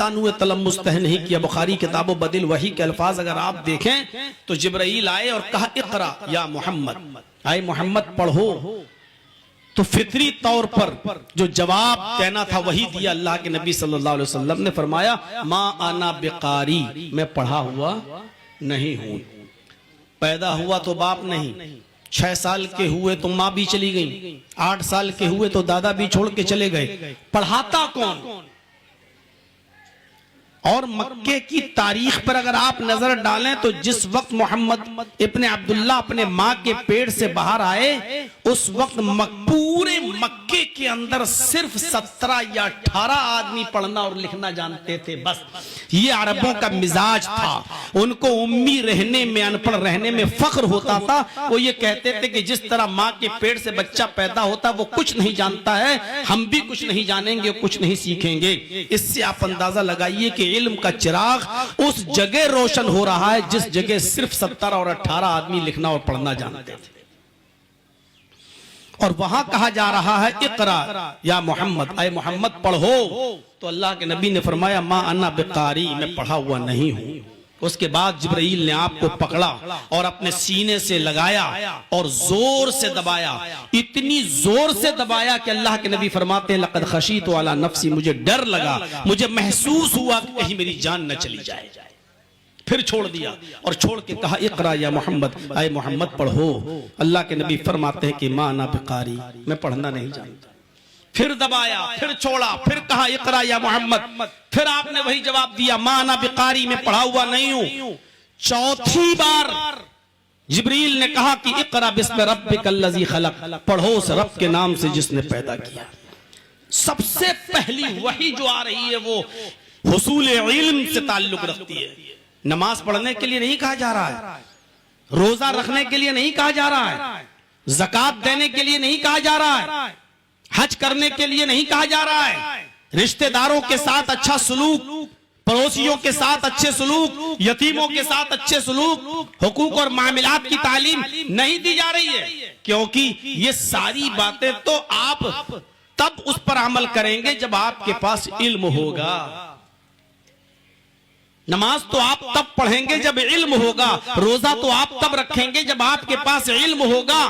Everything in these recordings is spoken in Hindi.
इंसान हुए तलम्मुस तह नहीं किया। बुखारी किताबो बदिल वही के अल्फाज अगर आप देखें तो जिब्राइल आए और कहा इक़रा या मोहम्मद, आए मोहम्मद पढ़ो। तो फितरी तौर पर जो जवाब देना था वही दिया अल्लाह के नबी सल्लल्लाहु अलैहि वसल्लम ने। फरमाया मा आना बिकारी, मैं पढ़ा हुआ नहीं हूं। पैदा हुआ तो बाप नहीं, 6 साल के हुए तो माँ भी चली गई, 8 साल के हुए तो दादा भी छोड़ के चले गए। पढ़ाता कौन? और मक्के की तारीख पर अगर आप नजर डालें तो जिस वक्त मोहम्मद इब्ने अब्दुल्ला अपने माँ के पेट से बाहर आए उस वक्त पूरे मक्के के अंदर सिर्फ 17 या 18 आदमी पढ़ना और लिखना जानते थे। बस ये अरबों का मिजाज था। उनको उम्मी रहने में, अनपढ़ रहने में फख्र होता था। वो ये कहते थे कि जिस तरह माँ के पेट से बच्चा पैदा होता वो कुछ नहीं जानता है, हम भी कुछ नहीं जानेंगे, कुछ नहीं सीखेंगे। इससे आप अंदाजा लगाइए कि इल्म का चिराग उस जगह रोशन हो रहा है जिस जगह सिर्फ 17 और 18 आदमी लिखना और पढ़ना जानते थे। और वहां कहा जा रहा है इक़रा या मोहम्मद, आए मोहम्मद पढ़ो। तो अल्लाह के नबी ने फरमाया मा अन्ना बिकारी, मैं पढ़ा हुआ नहीं हूं। उसके बाद जिब्राइल ने आपको पकड़ा और अपने सीने से लगाया और जोर से दबाया, इतनी जोर से दबाया कि अल्लाह के नबी फरमाते हैं लक़द खशीतु अला नफ्सी, मुझे डर लगा, मुझे महसूस हुआ कि कहीं मेरी जान न चली जाए। फिर छोड़ दिया और छोड़ के कहा इक़रा या मोहम्मद, आए मोहम्मद पढ़ो। अल्लाह के नबी फरमाते हैं कि मा अना बिकारी, मैं पढ़ना नहीं जानता। फिर दबाया, फिर छोड़ा, फिर कहा इक़रा या मोहम्मद, फिर आपने वही जवाब दिया मा अना बिकारी, मैं पढ़ा हुआ नहीं हूं। चौथी बार जिब्रील ने कहा कि इक़रा बिस्मि रब्बिकल्लज़ी खलक़, पढ़ो उस रब के नाम से जिसने पैदा किया। सबसे पहली वही जो आ रही है वो हुसूल इल्म से ताल्लुक रखती है। नमाज पढ़ने के लिए नहीं कहा जा रहा है, रोजा रखने के लिए नहीं कहा जा रहा है, ज़कात देने के लिए नहीं कहा जा रहा है, हज करने के लिए नहीं कहा जा रहा है। रिश्तेदारों के साथ अच्छा सलूक, पड़ोसियों के साथ अच्छे सलूक, यतीमों के साथ अच्छे सलूक, हुकूक और मामलात की तालीम नहीं दी जा रही है। क्योंकि ये सारी बातें तो आप तब उस पर अमल करेंगे जब आपके पास इल्म होगा। नमाज तो आप तब पढ़ेंगे जब इल्म होगा, रोजा तो आप तब रखेंगे जब आपके पास इल्म होगा।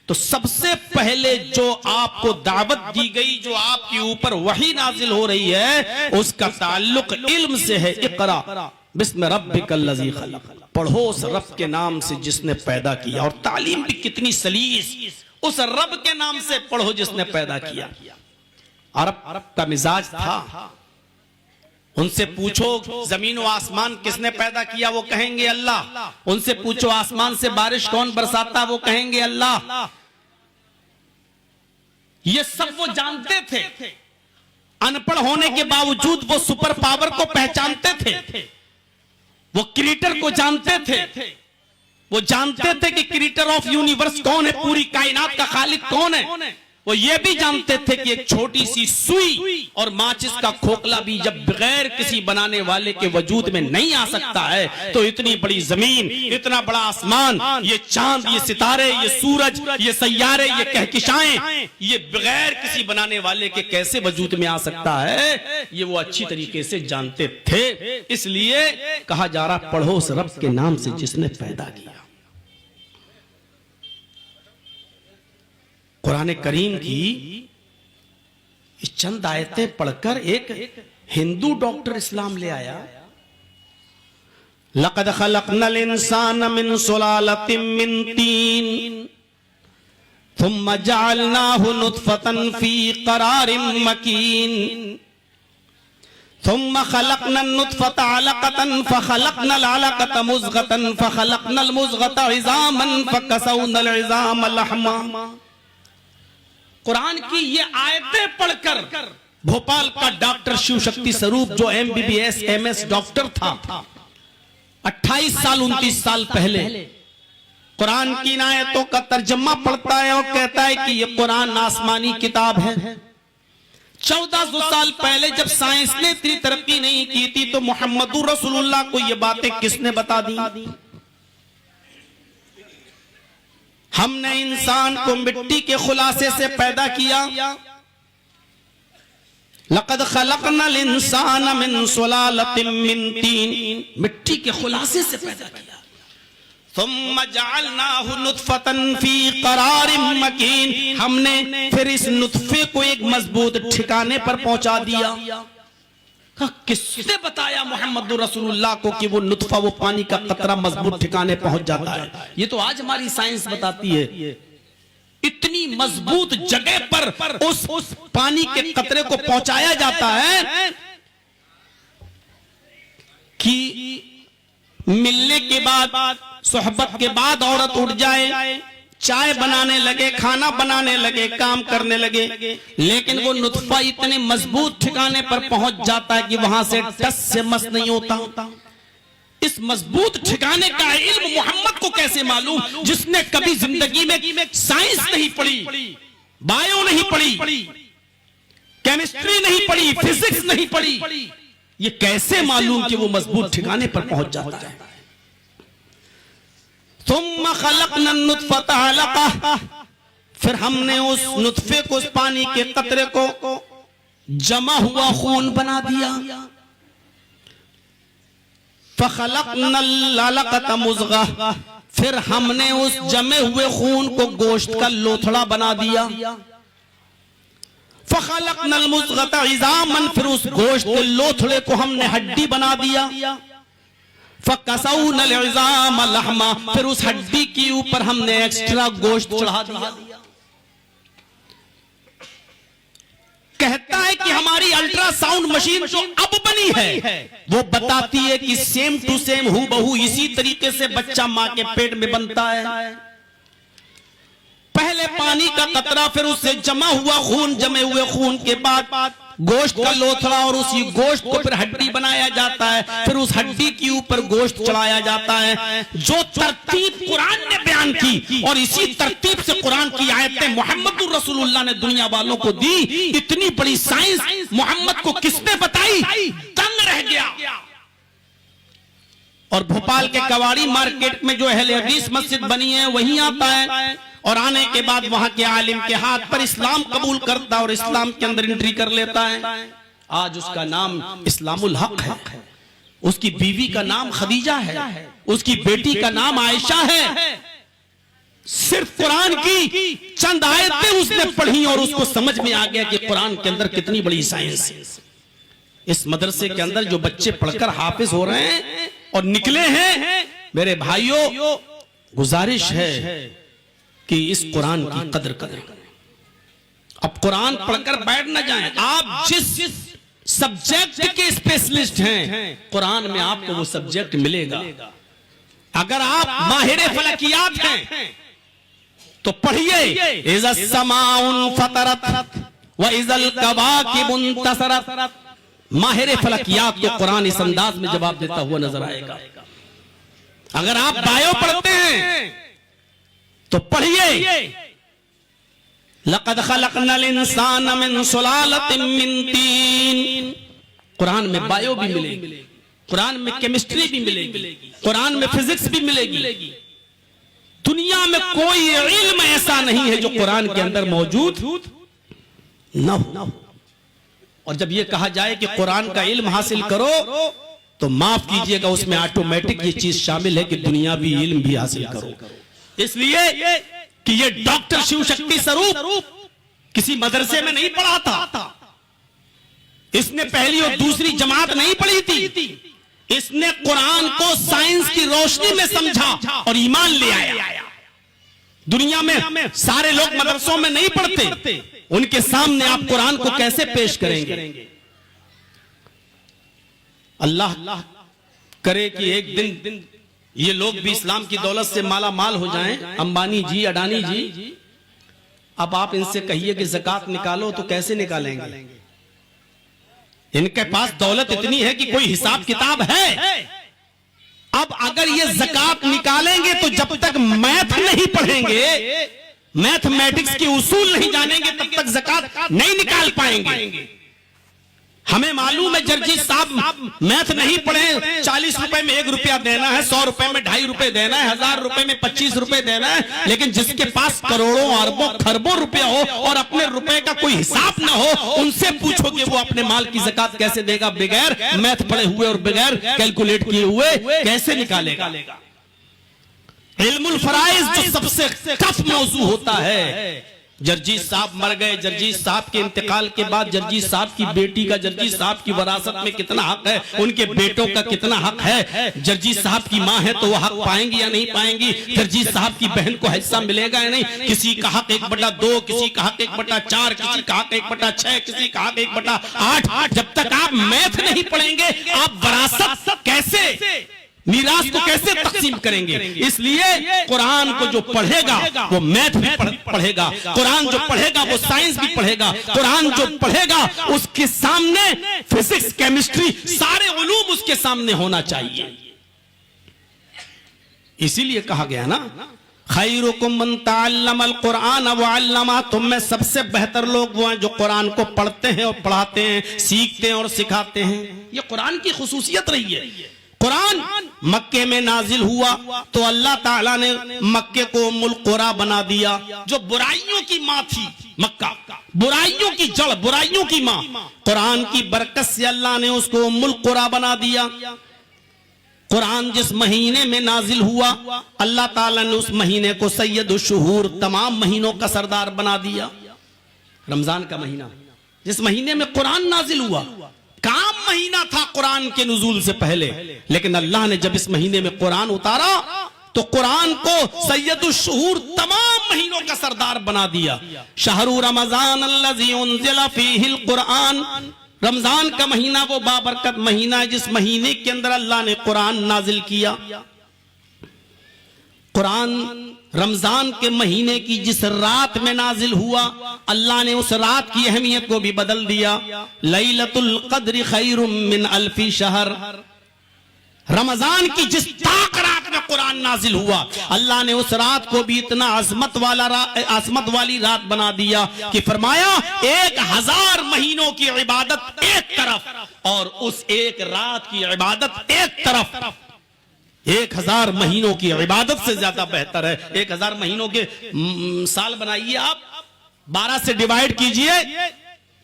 तो सबसे पहले जो आपको दावत दी गई, जो आपके ऊपर वही नाजिल हो रही है, उसका ताल्लुक इल्म से है। इक़रा बिस्मि रब्बिकल्लज़ी खलक़, पढ़ो उस रब के नाम से जिसने पैदा किया। और तालीम भी कितनी सलीस, उस रब के नाम से पढ़ो जिसने पैदा किया। अरब का मिजाज था, उनसे पूछो जमीन व आसमान किसने पैदा किया, वो कहेंगे अल्लाह। उनसे पूछो आसमान से बारिश कौन बरसाता, वो कहेंगे अल्लाह। ये सब वो जानते थे। अनपढ़ होने के बावजूद वो सुपर पावर को पहचानते थे, वो क्रिएटर को जानते थे। वो जानते थे कि क्रिएटर ऑफ यूनिवर्स कौन है, पूरी कायनात का खालिक कौन है। वो ये भी जानते थे कि एक छोटी सी सुई और माचिस का खोखला भी जब बगैर किसी बनाने वाले के वजूद में नहीं आ सकता है, तो इतनी बड़ी जमीन, इतना बड़ा आसमान, ये चांद, ये सितारे, ये सूरज, ये सैयारे, ये कहकशाएं, ये बगैर किसी बनाने वाले के कैसे वजूद में आ सकता है, ये वो अच्छी तरीके से जानते थे। इसलिए कहा जा रहा पढ़ो उस रब के नाम से जिसने पैदा किया। कुरान करीम की इस चंद आयतें पढ़कर एक हिंदू डॉक्टर इस्लाम ले आया। लक़द खलक़नल इंसान मिन सुलालतिन मिन तीन थुम्मा जअलनाहु नुत्फ़तन फ़ी क़रारिन मकीन थुम्मा खलक़नन नुत्फ़ता अलक़तन फ़खलक़नल अलक़ता मुज़ग़तन फ़खलक़नल मुज़ग़ता इज़ामन फ़कसौनल इज़ाम लहमा। कुरान की ये आयतें पढ़कर भोपाल का डॉक्टर शिव शक्ति स्वरूप, जो MBBS MS डॉक्टर था, 28 साल 29 साल पहले कुरान की इन आयतों का तर्जमा पढ़ता है और कहता है कि ये कुरान आसमानी किताब है। 1400 साल पहले जब साइंस ने इतनी तरक्की नहीं की थी तो मोहम्मदुर रसूलुल्लाह को ये बातें किसने बता दी? हमने इंसान को मिट्टी के खुलासे से पैदा किया, लक़द खलक़नल इंसान मिन सुलालतिन मिन तीन, मिट्टी के खुलासे से पैदा किया। सुम्मा जअलनाहु नुत्फतन फी क़रारिन मकीन, हमने फिर इस नुत्फे को एक मजबूत ठिकाने पर पहुंचा दिया। किसने बताया मोहम्मद रसूलुल्लाह को कि वो नुत्फा, वो पानी का कतरा मजबूत ठिकाने पहुंच जाता है? ये तो आज हमारी साइंस बताती है। इतनी मजबूत जगह पर उस पानी के कतरे को पहुंचाया जाता है कि मिलने के बाद, सोहबत के बाद औरत उठ जाए, चाय बनाने लगे, खाना बनाने लगे, काम करने लगे, लेकिन वो नुत्फा इतने मजबूत ठिकाने पर पहुंच जाता है कि वहां से टस से मस नहीं होता। इस मजबूत ठिकाने का इल्म मोहम्मद को कैसे मालूम, जिसने कभी जिंदगी में साइंस नहीं पढ़ी, बायो नहीं पढ़ी, केमिस्ट्री नहीं पढ़ी, फिजिक्स नहीं पढ़ी, ये कैसे मालूम कि वो मजबूत ठिकाने पर पहुंच जाता है? सुम्मा खलक़ना नुत्फता अलक़ा, फिर हमने उस नुत्फे को, उस पानी के कतरे को जमा हुआ खून बना दिया। फ़ख़लक़नल अलक़ता मुज़ग़ा, फिर हमने उस जमे हुए खून को गोश्त का लोथड़ा बना दिया। फ़ख़लक़नल मुज़ग़ता इज़ामन, फिर उस गोश्त के लोथड़े को हमने हड्डी बना दिया। फ़कसौनल इज़ाम लहमा, फिर उस हड्डी के ऊपर हमने एक्स्ट्रा गोश्त चढ़ा दिया। कहता है कि हमारी अल्ट्रासाउंड मशीन जो अब बनी है वो बताती है कि सेम टू सेम हूबहू इसी तरीके से बच्चा मां के पेट में बनता है। पहले पानी का कतरा, फिर उससे जमा हुआ खून, जमे हुए खून के बाद गोश्त का लोथड़ा, और उसी गोश्त को फिर हड्डी बनाया जाता है, फिर उस हड्डी के ऊपर गोश्त चढ़ाया जाता है। जो तरतीब कुरान ने बयान की और इसी तरतीब से कुरान की आयतें मोहम्मद रसूलुल्लाह ने दुनिया वालों को दी, इतनी बड़ी साइंस मोहम्मद को किसने बताई? दंग रह गया। और भोपाल के कवाड़ी मार्केट में जो अहले हदीस मस्जिद बनी है वहीं आता है, और आने के बाद वहां के आलिम के हाथ पर इस्लाम कबूल करता है और इस्लाम के अंदर एंट्री कर लेता है। आज उसका नाम इस्लामुल हक है, उसकी बीवी का नाम खदीजा है, उसकी बेटी का नाम आयशा है। सिर्फ कुरान की चंद आयतें उसने पढ़ी और उसको समझ में आ गया कि कुरान के अंदर कितनी बड़ी साइंस है। इस मदरसे के अंदर जो बच्चे पढ़कर हाफिज हो रहे हैं और निकले हैं, मेरे भाइयों, गुजारिश है कि इस कुरान की कदर करें। अब कुरान पढ़कर बैठ ना जाएं। आप जिस सब्जेक्ट के स्पेशलिस्ट हैं, कुरान में आपको वो सब्जेक्ट मिलेगा। अगर आप माहिर फलकियात हैं तो पढ़िए, इज़ा समाउन फतरत व इज़ल कवाकिबुन तसरत। माहिर फलकियात को कुरान इस अंदाज में जवाब देता हुआ नजर आएगा। अगर आप बायो पढ़ते हैं तो पढ़िए, लक़द खलक़नल इंसान मिन सुलालतिन मिन तीन। कुरान में बायो भी मिलेगी, कुरान में केमिस्ट्री भी मिलेगी, कुरान में फिजिक्स भी मिलेगी। दुनिया में कोई इल्म ऐसा नहीं है जो कुरान के अंदर मौजूद न हो। और जब ये कहा जाए कि कुरान का इल्म हासिल करो तो माफ कीजिएगा, उसमें ऑटोमेटिक ये चीज शामिल है कि दुनियावी इल्म भी हासिल करो। इसलिए कि ये डॉक्टर शिव शक्ति स्वरूप किसी मदरसे में नहीं पढ़ा था, इसने पहली और दूसरी जमात नहीं पढ़ी थी, इसने कुरान को साइंस की रोशनी में समझा और ईमान ले आया। दुनिया में सारे लोग मदरसों में नहीं पढ़ते, उनके सामने आप कुरान को कैसे पेश करेंगे? अल्लाह करे कि एक दिन ये लोग भी इस्लाम की दौलत से माला माल हो जाएं, अंबानी जी, अडानी जी। अब आप इनसे कहिए कि ज़कात निकालो तो कैसे निकालेंगे? इनके पास दौलत इतनी है कि कोई हिसाब किताब है। अब अगर ये ज़कात निकालेंगे तो जब तक मैथ नहीं पढ़ेंगे, मैथमेटिक्स के उसूल नहीं जानेंगे, तब तक ज़कात नहीं निकाल पाएंगे। हमें मालूम है जर्जी साहब मैथ नहीं पढ़े, 40 रुपए में 1 रुपया देना है, 100 रुपए में 2.5 रुपए देना है, 1000 रुपए में 25 रुपए देना है। लेकिन जिसके पास करोड़ों अरबों खरबों रुपया हो और अपने रुपए का कोई हिसाब ना हो, उनसे पूछो कि वो अपने माल की ज़कात कैसे देगा, बगैर मैथ पढ़े हुए और बगैर कैलकुलेट किए हुए कैसे निकालेगा। इल्मुल फराइज जो सबसे टफ मौजू होता है। जर्जी साहब मर गए, जर्जी साहब के इंतकाल के बाद जर्जी साहब की बेटी का जर्जी साहब की वरासत में कितना हक है, उनके बेटों का कितना हक है, जर्जी साहब की मां है तो वो हक पाएंगी या नहीं पाएंगी, जर्जी साहब की बहन को हिस्सा मिलेगा या नहीं, किसी का हक 1/2, किसी का हक 1/4, किसी का हक 1/6, किसी का हक 1/8। जब तक आप मैथ नहीं पढ़ेंगे आप वरासत कैसे, मीरास को कैसे तकसीम करेंगे। इसलिए कुरान को जो पढ़ेगा वो मैथ भी पढ़ेगा, कुरान जो पढ़ेगा वो साइंस भी पढ़ेगा, कुरान जो पढ़ेगा उसके सामने फिजिक्स केमिस्ट्री सारे उलूम उसके सामने होना चाहिए। इसीलिए कहा गया ना, खैरुकुम मन तअल्लमल कुरान व अल्लमा, तुम में सबसे बेहतर लोग वो हैं जो कुरान को पढ़ते हैं और पढ़ाते हैं, सीखते हैं और सिखाते हैं। ये कुरान की खुसूसियत रही है। कुरान मक्के में नाजिल हुआ तो अल्लाह ताला ने मक्के को उम्मुल कुरा बना दिया, जो बुराइयों की मां थी। मक्का बुराइयों की जड़, बुराइयों की मां। कुरान की बरकत से अल्लाह ने उसको उम्मुल कुरा बना दिया। कुरान जिस महीने में नाजिल हुआ अल्लाह ताला ने उस महीने को सैयदुश शुहूर, तमाम महीनों का सरदार बना दिया। रमजान का महीना जिस महीने में कुरान नाजिल हुआ, काम महीना था कुरान के नुज़ूल से पहले, लेकिन अल्लाह ने जब इस महीने में कुरान उतारा तो कुरान को सैयदुश शुहूर, तमाम महीनों का सरदार बना दिया। शहरु रमजान अल्लज़ी उन्ज़िला फ़ीहिल कुरान, रमजान का महीना वो बाबरकत महीना है जिस महीने के अंदर अल्लाह ने कुरान नाजिल किया। कुरान रमजान के महीने की जिस रात में नाजिल हुआ अल्लाह ने उस रात की अहमियत को भी बदल दिया। लैलतुल क़द्र खैरुम मिन अल्फी शहर, रमजान की जिस ताक रात में कुरान नाजिल हुआ अल्लाह ने उस रात को भी इतना अजमत वाली रात बना दिया कि फरमाया 1000 महीनों की इबादत एक तरफ और उस एक रात की इबादत एक तरफ। 1000 महीनों की इबादत से ज्यादा बेहतर है। 1000 महीनों के साल बनाइए आप, 12 से डिवाइड कीजिए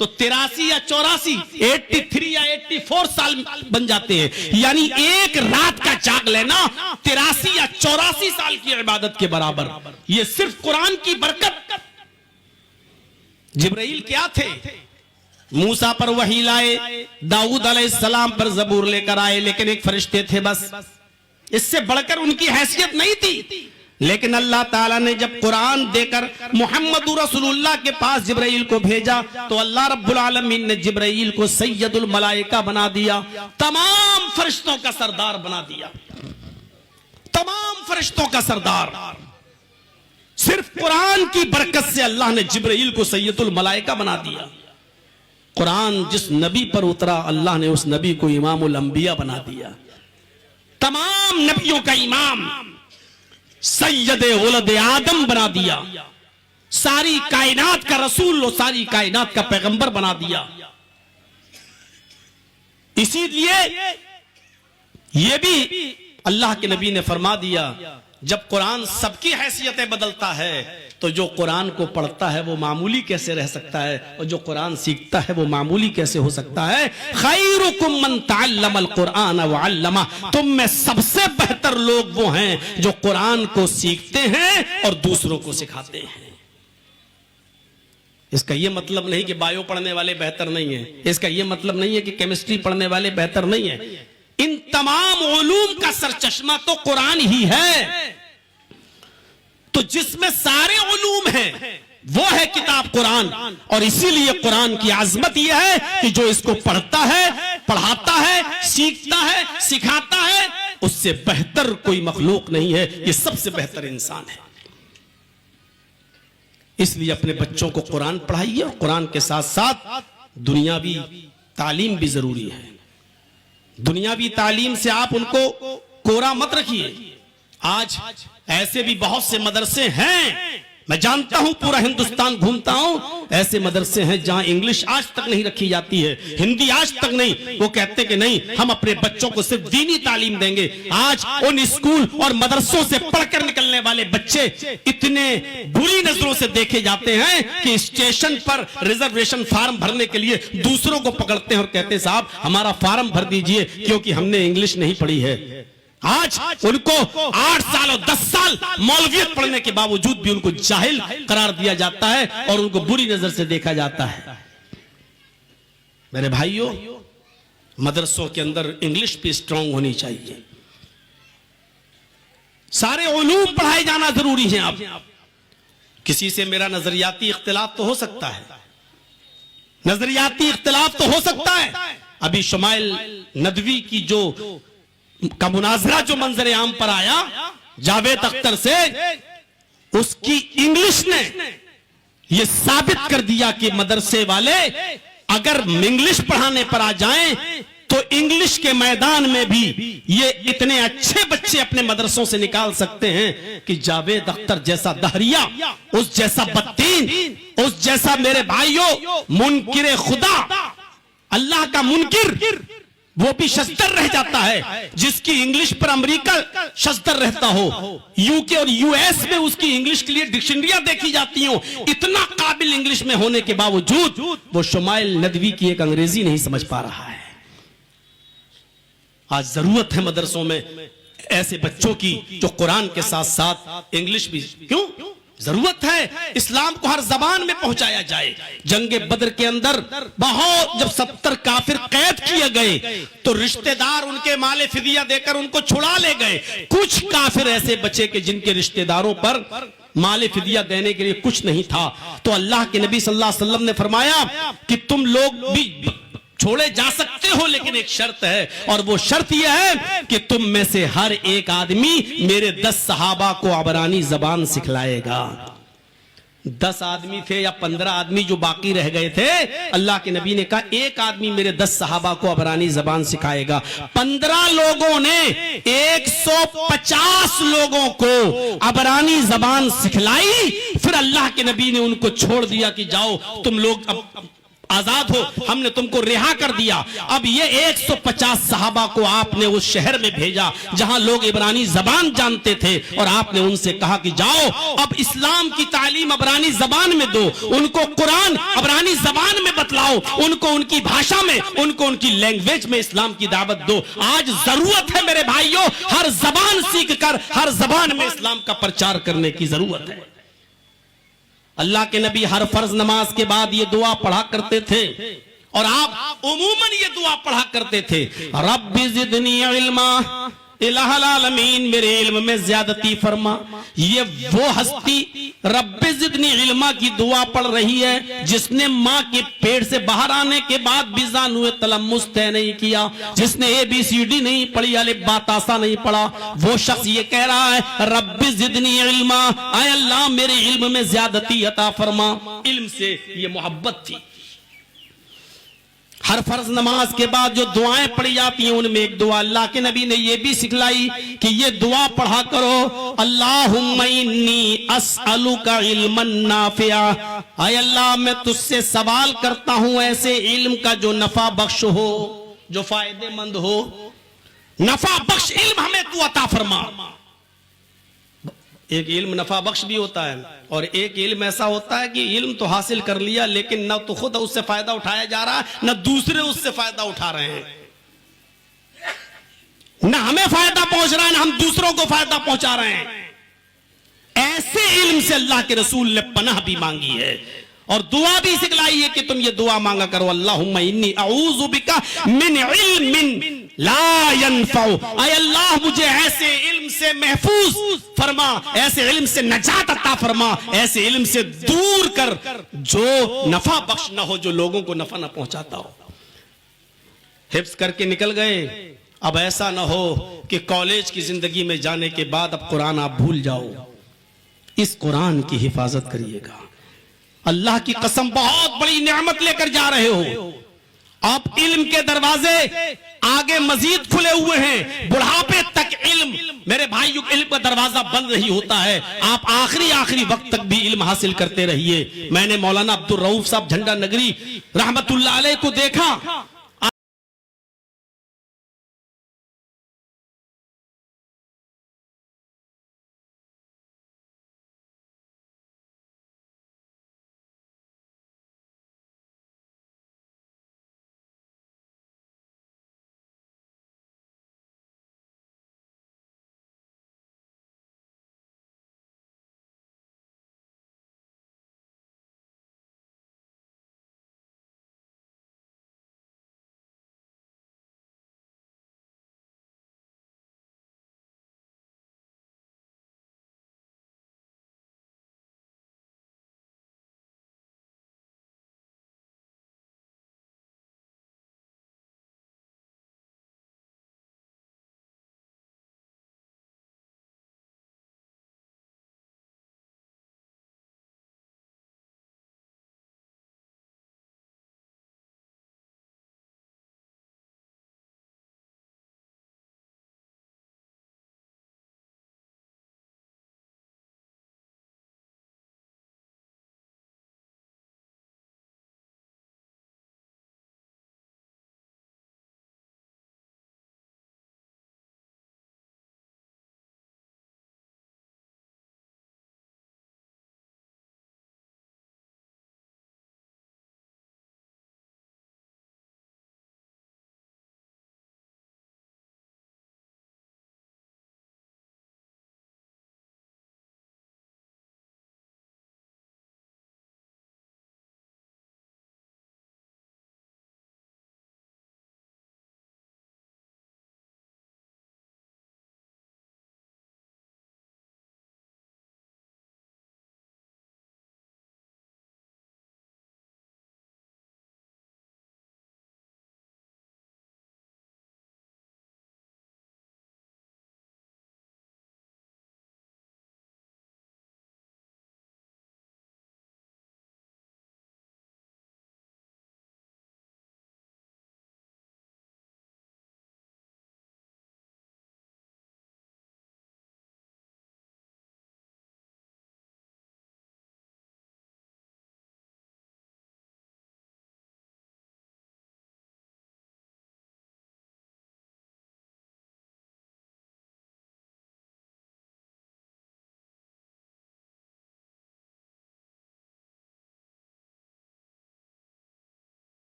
तो 83 या 84, 83 या 84 साल बन जाते हैं। यानी एक रात का जाग लेना 83 या 84 साल की इबादत के बराबर। ये सिर्फ कुरान की बरकत। जिब्राइल क्या थे? मूसा पर वही लाए, दाऊद अलैहिस्सलाम पर जबूर लेकर आए, लेकिन एक फरिश्ते थे बस, इससे बढ़कर उनकी हैसियत नहीं थी। लेकिन अल्लाह ताला ने जब कुरान देकर मोहम्मद रसूलुल्लाह के पास जिब्राइल को भेजा तो अल्लाह रब्बुल आलमीन ने जिब्राइल को सैयदुल मलाइका बना दिया, तमाम फरिश्तों का सरदार बना दिया, तमाम फरिश्तों का सरदार। सिर्फ कुरान की बरकत से अल्लाह ने जिब्राइल को सैयदुल मलाइका बना दिया। कुरान जिस नबी पर उतरा अल्लाह ने उस नबी को इमामुल अंबिया बना दिया, तमाम नबियों का इमाम, सैयद उलद आदम बना दिया, सारी कायनात का रसूल और सारी कायनात का पैगंबर बना दिया। इसीलिए ये भी अल्लाह के नबी ने फरमा दिया, जब कुरान सबकी हैसियतें बदलता है तो जो कुरान को पढ़ता है वो मामूली कैसे रह सकता है, और जो कुरान सीखता है वो मामूली कैसे हो सकता है। खैरुकुम मन तअल्लमल कुरान व अल्लमा, तुम में सबसे बेहतर लोग वो हैं जो कुरान को सीखते हैं और दूसरों को सिखाते हैं। इसका यह मतलब नहीं कि बायो पढ़ने वाले बेहतर नहीं है, इसका यह मतलब नहीं है कि केमिस्ट्री पढ़ने वाले बेहतर नहीं है। इन तमाम उलूम का सरचश्मा तो कुरान ही है। तो जिसमें सारे उलूम हैं वो है किताब कुरान, और इसीलिए कुरान की आजमत यह है कि जो इसको पढ़ता है, पढ़ाता है, सीखता है, सिखाता है, उससे बेहतर कोई मखलूक नहीं है, ये सबसे बेहतर इंसान है। इसलिए अपने बच्चों को कुरान पढ़ाइए और कुरान के साथ साथ दुनियावी तालीम भी जरूरी है। दुनियावी तालीम से आप उनको कोरा मत रखिए। आज ऐसे भी बहुत से मदरसे हैं मैं जानता हूं, पूरा हिंदुस्तान घूमता हूं, ऐसे मदरसे हैं जहां इंग्लिश आज तक नहीं रखी जाती है, हिंदी आज तक नहीं। वो कहते कि नहीं, हम अपने बच्चों को सिर्फ दीनी तालीम देंगे। आज उन स्कूल और मदरसों से पढ़कर निकलने वाले बच्चे इतने बुरी नजरों से देखे जाते हैं कि स्टेशन पर रिजर्वेशन फार्म भरने के लिए दूसरों को पकड़ते हैं और कहते हैं साहब हमारा फार्म भर दीजिए क्योंकि हमने इंग्लिश नहीं पढ़ी है। आज उनको 8 साल और 10 साल मौलवियत पढ़ने के बावजूद भी उनको जाहिल करार दिया जाता है और उनको बुरी नजर से देखा जाता है। मेरे भाइयों, मदरसों के अंदर इंग्लिश भी स्ट्रांग होनी चाहिए। सारे उलूम पढ़ाए जाना जरूरी है। आप किसी से मेरा नजरियाती इख्तिलाफ तो हो सकता है, नजरियाती इख्तिलाफ तो हो सकता है। अभी शमाइल नदवी की जो का मुनाजरा जो मंजर आम पर आया जावेद अख्तर से, उसकी इंग्लिश ने यह साबित कर दिया कि मदरसे वाले अगर इंग्लिश पढ़ाने पर आ जाएं तो इंग्लिश के मैदान में भी ये इतने अच्छे बच्चे अपने मदरसों से निकाल सकते हैं कि जावेद अख्तर जैसा दहरिया, उस जैसा बदतीन, उस जैसा मेरे भाइयों मुनकिर खुदा, अल्लाह का मुनकिर, वो भी शस्तर रह जाता है। जिसकी इंग्लिश पर अमेरिका शस्तर रहता हो, यूके और यूएस में उसकी इंग्लिश के लिए डिक्शनरियां देखी जाती हो, इतना काबिल इंग्लिश में होने के बावजूद वो शमाइल नदवी की एक अंग्रेजी नहीं समझ पा रहा है। आज जरूरत है मदरसों में ऐसे बच्चों की जो कुरान के साथ साथ इंग्लिश भी, क्यों जरूरत है इस्लाम को हर जबान में पहुंचाया जाए। जंगे बदर के अंदर बहुत जब 70 काफिर कैद किए गए तो रिश्तेदार उनके माले फिदिया देकर उनको छुड़ा ले गए। कुछ काफिर ऐसे बचे कि जिनके रिश्तेदारों पर माले फिदिया देने के लिए कुछ नहीं था। तो अल्लाह के नबी सल्लल्लाहु अलैहि वसल्लम ने फरमाया कि तुम लोग भी छोड़े जा सकते हो, लेकिन एक शर्त है, और वो शर्त यह है कि तुम में से हर एक आदमी मेरे 10 सहाबा को अबरानी जबान सिखलाएगा। 10 आदमी थे या 15 आदमी जो बाकी रह गए थे, अल्लाह के नबी ने कहा एक आदमी मेरे 10 सहाबा को अबरानी जबान सिखाएगा। 15 लोगों ने 150 लोगों को अबरानी जबान सिखलाई। फिर अल्लाह के नबी ने उनको छोड़ दिया कि जाओ तुम लोग अब आजाद हो, हमने तुमको रिहा कर दिया। अब ये 150 सहाबा को आपने उस शहर में भेजा जहां लोग इब्रानी जबान जानते थे और आपने उनसे कहा कि जाओ अब इस्लाम की तालीम अबरानी जबान में दो, उनको कुरान अबरानी जबान में बतलाओ, उनको उनकी भाषा में, उनको उनकी लैंग्वेज में इस्लाम की दावत दो। आज जरूरत है मेरे भाइयों, हर जबान सीख कर हर जबान में इस्लाम का प्रचार करने की जरूरत है। अल्लाह के नबी हर फर्ज नमाज के बाद ये दुआ पढ़ा करते थे और आप उमूमन ये दुआ पढ़ा करते थे, रब्बी ज़िदनी इल्मा, इलाहुल आलमीन मेरे इल्म में ज्यादती फरमा। ये वो हस्ती रब्बी ज़िदनी इल्मा की दुआ पढ़ रही है जिसने माँ के पेट से बाहर आने के बाद भी ज़ानुए तलम्मुस तय नहीं किया, जिसने ABCD नहीं पढ़ी, अलिफ बा ता सा नहीं पढ़ा। वो शख्स ये कह रहा है रब्बी ज़िदनी इल्मा, आय अल्लाह मेरे इल्म में ज्यादती अता फरमा। इल्म से ये मोहब्बत थी। हर फर्ज नमाज के बाद जो दुआएं पढ़ी जाती हैं उनमें एक दुआ अल्लाह के नबी ने ये भी सिखलाई कि ये दुआ पढ़ा करो, अल्लाहुम्मा इन्नी अस्अलुका इल्मन नाफिया, आय अल्लाह मैं तुझसे सवाल करता हूं ऐसे इल्म का जो नफा बख्श हो, जो फायदेमंद हो। नफा बख्श इल्म हमें तू अता फरमा। एक इल्म नफा बख्श भी होता है और एक इल्म ऐसा होता है कि इल्म तो हासिल कर लिया लेकिन न तो खुद उससे फायदा उठाया जा रहा है, न दूसरे उससे फायदा उठा रहे हैं, न हमें फायदा पहुंच रहा है, न हम दूसरों को फायदा पहुंचा रहे हैं। ऐसे इल्म से अल्लाह के रसूल ने पनाह भी मांगी है और दुआ भी सिखलाई है कि तुम ये दुआ मांगा करो, अल्लाहुम्मा इन्नी अऊज़ु बिका मिन इल्मिन ला यनफ़उ, आय अल्लाह मुझे ऐसे इल्म से महफूज फरमा, ऐसे इल्म से नजात अता फरमा, ऐसे इल्म से दूर कर जो नफा बख्श ना हो, जो लोगों को नफा ना पहुंचाता हो। हिफ्ज़ करके निकल गए, अब ऐसा ना हो कि कॉलेज की जिंदगी में जाने के बाद अब कुरान आप भूल जाओ। इस कुरान की हिफाजत करिएगा। अल्लाह की कसम बहुत बड़ी नेमत लेकर जा रहे हो। आप इल्म के दरवाजे आगे मजीद खुले हुए हैं, बुढ़ापे तक इल्म मेरे भाइयों, इल्म का दरवाजा बंद नहीं होता है। आप आखिरी वक्त तक भी इल्म हासिल करते रहिए। मैंने मौलाना अब्दुल रऊफ साहब झंडा नगरी रहमतुल्लाह अलैह को देखा,